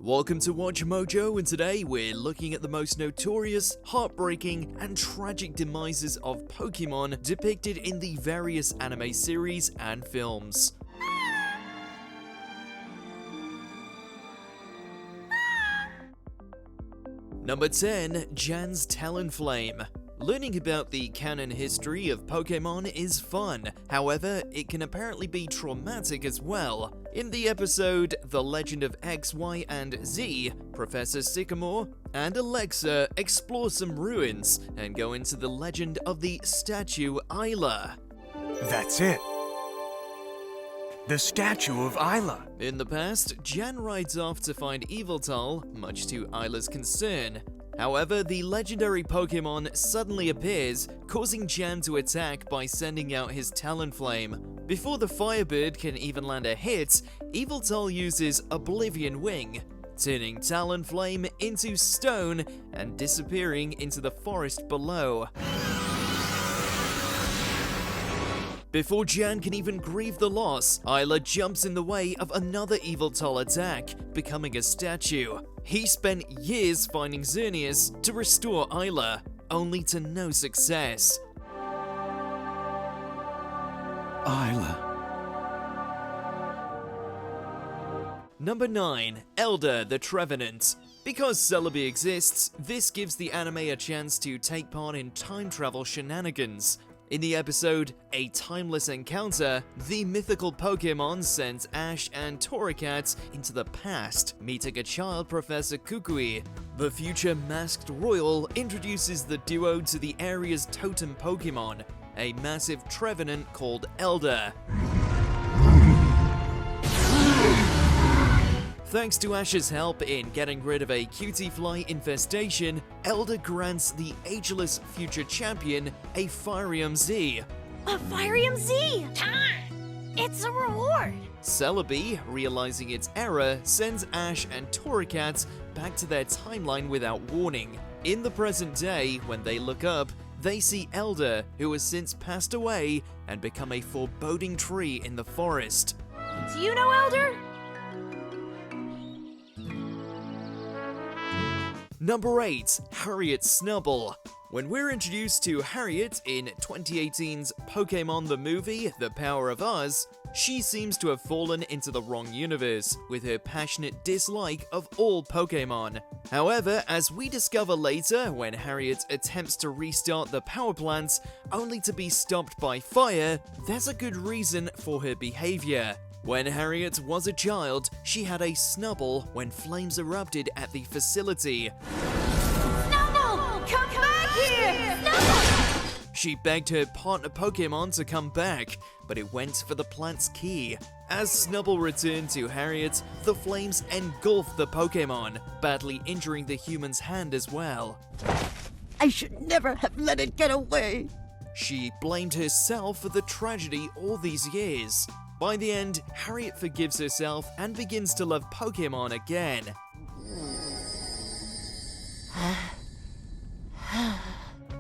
Welcome to Watch Mojo, and today we're looking at the most notorious, heartbreaking, and tragic demises of Pokemon depicted in the various anime series and films. Number 10. Jan's Talonflame. Learning about the canon history of Pokemon is fun, however, it can apparently be traumatic as well. In the episode The Legend of X, Y, and Z, Professor Sycamore and Alexa explore some ruins and go into the legend of the statue Isla. That's it. The statue of Isla. In the past, Jan rides off to find Yveltal, much to Isla's concern. However, the legendary Pokemon suddenly appears, causing Jan to attack by sending out his Talonflame. Before the Firebird can even land a hit, Yveltal uses Oblivion Wing, turning Talonflame into stone and disappearing into the forest below. Before Jan can even grieve the loss, Isla jumps in the way of another Yveltal attack, becoming a statue. He spent years finding Xerneas to restore Isla, only to no success. Isla. Number 9. Elder the Trevenant. Because Celebi exists, this gives the anime a chance to take part in time travel shenanigans. In the episode A Timeless Encounter, the mythical Pokemon sends Ash and Torracat into the past, meeting a child Professor Kukui. The future Masked Royal introduces the duo to the area's totem Pokemon, a massive Trevenant called Elder. Thanks to Ash's help in getting rid of a cutie fly infestation, Elder grants the ageless future champion a Firium Z. A Firium Z! It's a reward! Celebi, realizing its error, sends Ash and Torracat back to their timeline without warning. In the present day, when they look up, they see Elder, who has since passed away and become a foreboding tree in the forest. Do you know Elder? Number 8. Harriet Snubbull. When we're introduced to Harriet in 2018's Pokemon the Movie, The Power of Oz, she seems to have fallen into the wrong universe, with her passionate dislike of all Pokemon. However, as we discover later, when Harriet attempts to restart the power plant, only to be stopped by fire, there's a good reason for her behavior. When Harriet was a child, she had a Snubbull when flames erupted at the facility. Snubbull! Come back here! Snubbull! She begged her partner Pokemon to come back, but it went for the plant's key. As Snubbull returned to Harriet, the flames engulfed the Pokemon, badly injuring the human's hand as well. I should never have let it get away. She blamed herself for the tragedy all these years. By the end, Harriet forgives herself and begins to love Pokemon again.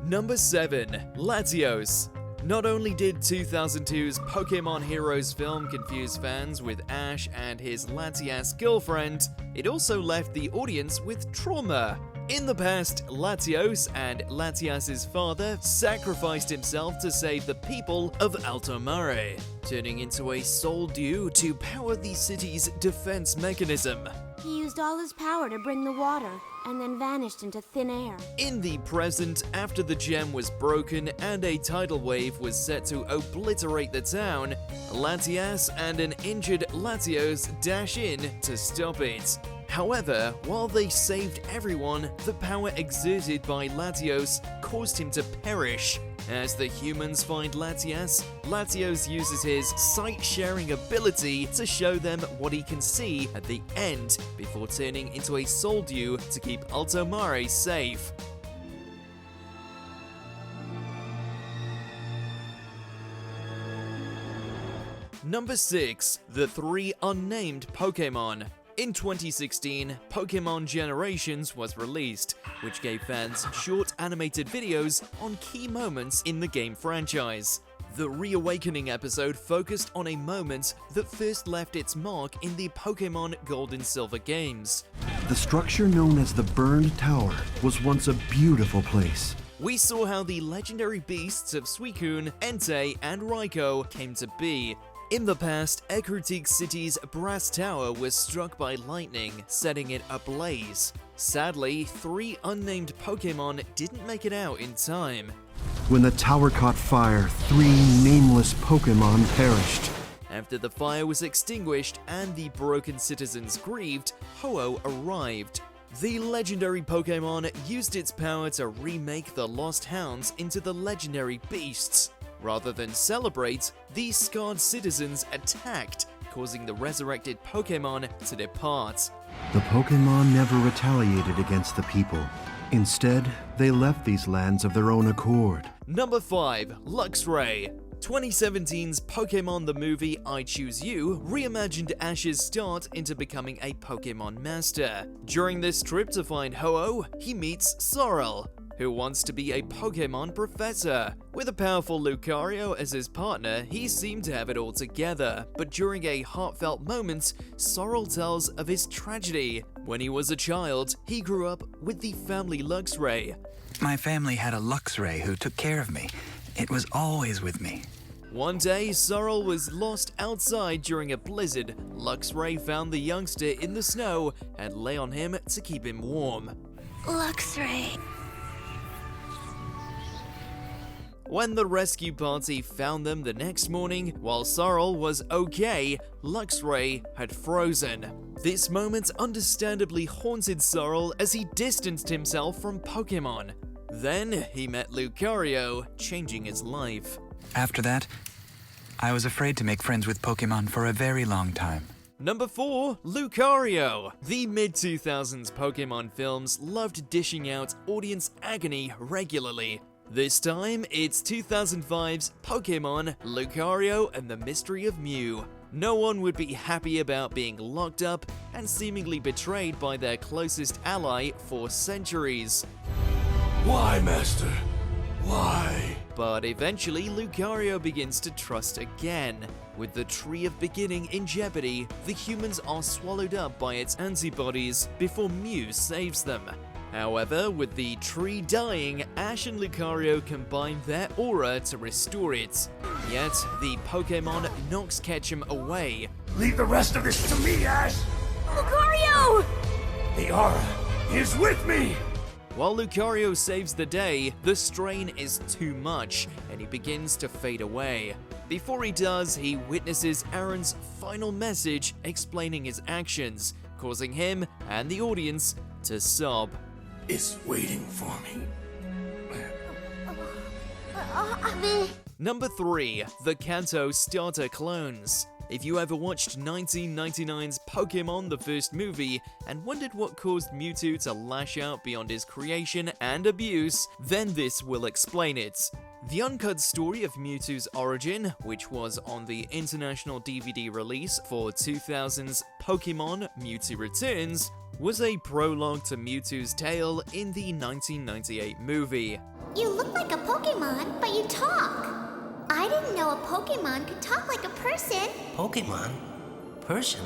Number 7. Latios. Not only did 2002's Pokemon Heroes film confuse fans with Ash and his Latias girlfriend, it also left the audience with trauma. In the past, Latios and Latias' father sacrificed himself to save the people of Altomare, turning into a soul dew to power the city's defense mechanism. He used all his power to bring the water, and then vanished into thin air. In the present, after the gem was broken and a tidal wave was set to obliterate the town, Latias and an injured Latios dash in to stop it. However, while they saved everyone, the power exerted by Latios caused him to perish. As the humans find Latias, Latios uses his sight-sharing ability to show them what he can see at the end, before turning into a soul dew to keep Altomare safe. Number 6. The 3 Unnamed Pokemon. In 2016, Pokemon Generations was released, which gave fans short animated videos on key moments in the game franchise. The Reawakening episode focused on a moment that first left its mark in the Pokemon Gold and Silver games. The structure known as the Burned Tower was once a beautiful place. We saw how the legendary beasts of Suicune, Entei, and Raikou came to be. In the past, Ecruteak City's Brass Tower was struck by lightning, setting it ablaze. Sadly, 3 unnamed Pokémon didn't make it out in time. When the tower caught fire, 3 nameless Pokémon perished. After the fire was extinguished and the broken citizens grieved, Ho-Oh arrived. The legendary Pokémon used its power to remake the Lost Hounds into the legendary beasts. Rather than celebrate, the scarred citizens attacked, causing the resurrected Pokémon to depart. The Pokémon never retaliated against the people. Instead, they left these lands of their own accord. Number 5. Luxray. 2017's Pokémon the Movie I Choose You reimagined Ash's start into becoming a Pokémon master. During this trip to find Ho-Oh, he meets Sorrel, who wants to be a Pokémon professor. With a powerful Lucario as his partner, he seemed to have it all together, but during a heartfelt moment, Sorrel tells of his tragedy. When he was a child, he grew up with the family Luxray. My family had a Luxray who took care of me. It was always with me. One day, Sorrel was lost outside during a blizzard. Luxray found the youngster in the snow and lay on him to keep him warm. Luxray. When the rescue party found them the next morning, while Sorrel was okay, Luxray had frozen. This moment understandably haunted Sorrel as he distanced himself from Pokémon. Then he met Lucario, changing his life. After that, I was afraid to make friends with Pokémon for a very long time. Number 4. Lucario. The mid-2000s Pokémon films loved dishing out audience agony regularly. This time, it's 2005's Pokémon, Lucario and the Mystery of Mew. No one would be happy about being locked up and seemingly betrayed by their closest ally for centuries. Why, Master? Why? But eventually, Lucario begins to trust again. With the Tree of Beginning in jeopardy, the humans are swallowed up by its antibodies before Mew saves them. However, with the tree dying, Ash and Lucario combine their aura to restore it. Yet, the Pokémon knocks Ketchum away. Leave the rest of this to me, Ash! Lucario! The aura is with me! While Lucario saves the day, the strain is too much, and he begins to fade away. Before he does, he witnesses Aaron's final message explaining his actions, causing him and the audience to sob. It's waiting for me. Number 3. The Kanto Starter Clones. If you ever watched 1999's Pokémon the first movie and wondered what caused Mewtwo to lash out beyond his creation and abuse, then this will explain it. The uncut story of Mewtwo's origin, which was on the international DVD release for 2000's Pokémon Mewtwo Returns, was a prologue to Mewtwo's tale in the 1998 movie. You look like a Pokemon, but you talk. I didn't know a Pokemon could talk like a person. Pokemon? Person?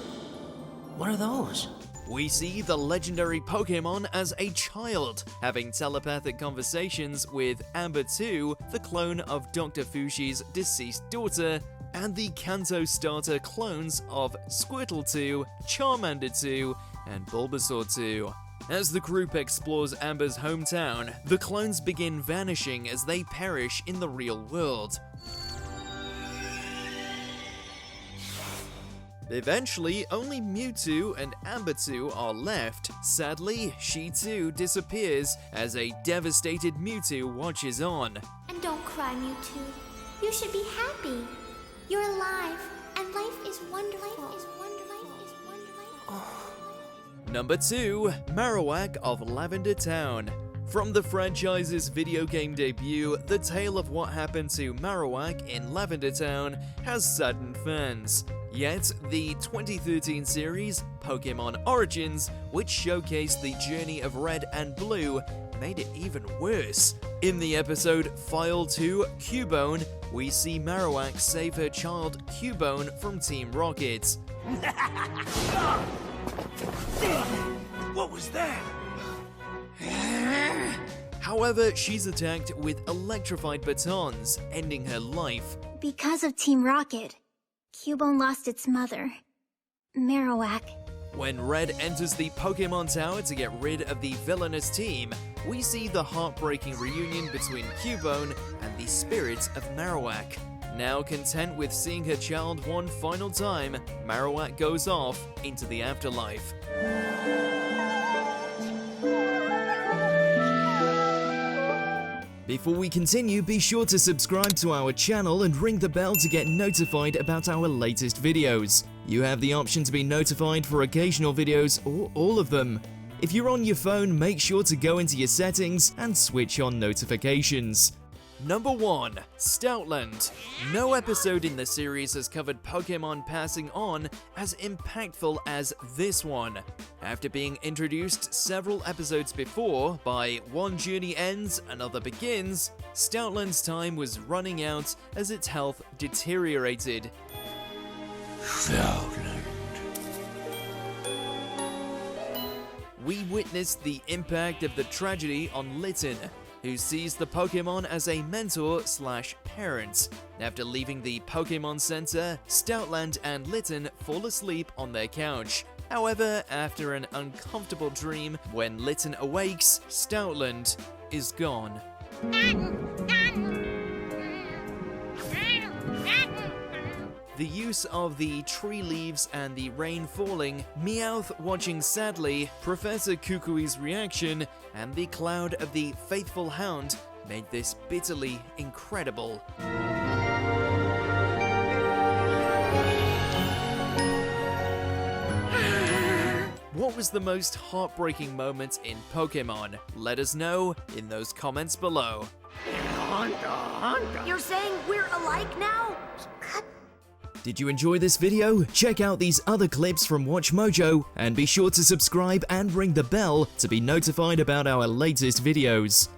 What are those? We see the legendary Pokemon as a child, having telepathic conversations with Amber 2, the clone of Dr. Fushi's deceased daughter, and the Kanto starter clones of Squirtle 2, Charmander 2, and Bulbasaur 2. As the group explores Amber's hometown, the clones begin vanishing as they perish in the real world. Eventually, only Mewtwo and Amber 2 are left. Sadly, she too disappears as a devastated Mewtwo watches on. And don't cry, Mewtwo. You should be happy. You're alive, and life is wonderful. Number 2. Marowak of Lavender Town. From the franchise's video game debut, the tale of what happened to Marowak in Lavender Town has saddened fans. Yet, the 2013 series, Pokémon Origins, which showcased the journey of Red and Blue, made it even worse. In the episode File 2 Cubone, we see Marowak save her child Cubone from Team Rocket. What was that? However, she's attacked with electrified batons, ending her life. Because of Team Rocket, Cubone lost its mother, Marowak. When Red enters the Pokemon Tower to get rid of the villainous team, we see the heartbreaking reunion between Cubone and the spirit of Marowak. Now content with seeing her child one final time, Marowak goes off into the afterlife. Before we continue, be sure to subscribe to our channel and ring the bell to get notified about our latest videos. You have the option to be notified for occasional videos or all of them. If you're on your phone, make sure to go into your settings and switch on notifications. Number 1. Stoutland. No episode in the series has covered Pokemon passing on as impactful as this one. After being introduced several episodes before by One Journey Ends, Another Begins, Stoutland's time was running out as its health deteriorated. Stoutland. We witnessed the impact of the tragedy on Litten, who sees the Pokemon as a mentor/parent. After leaving the Pokemon Center, Stoutland and Litten fall asleep on their couch. However, after an uncomfortable dream, when Litten awakes, Stoutland is gone. The use of the tree leaves and the rain falling, Meowth watching sadly, Professor Kukui's reaction, and the cloud of the faithful hound made this bitterly incredible. What was the most heartbreaking moment in Pokemon? Let us know in those comments below. You're saying we're alike now? Did you enjoy this video? Check out these other clips from WatchMojo and be sure to subscribe and ring the bell to be notified about our latest videos.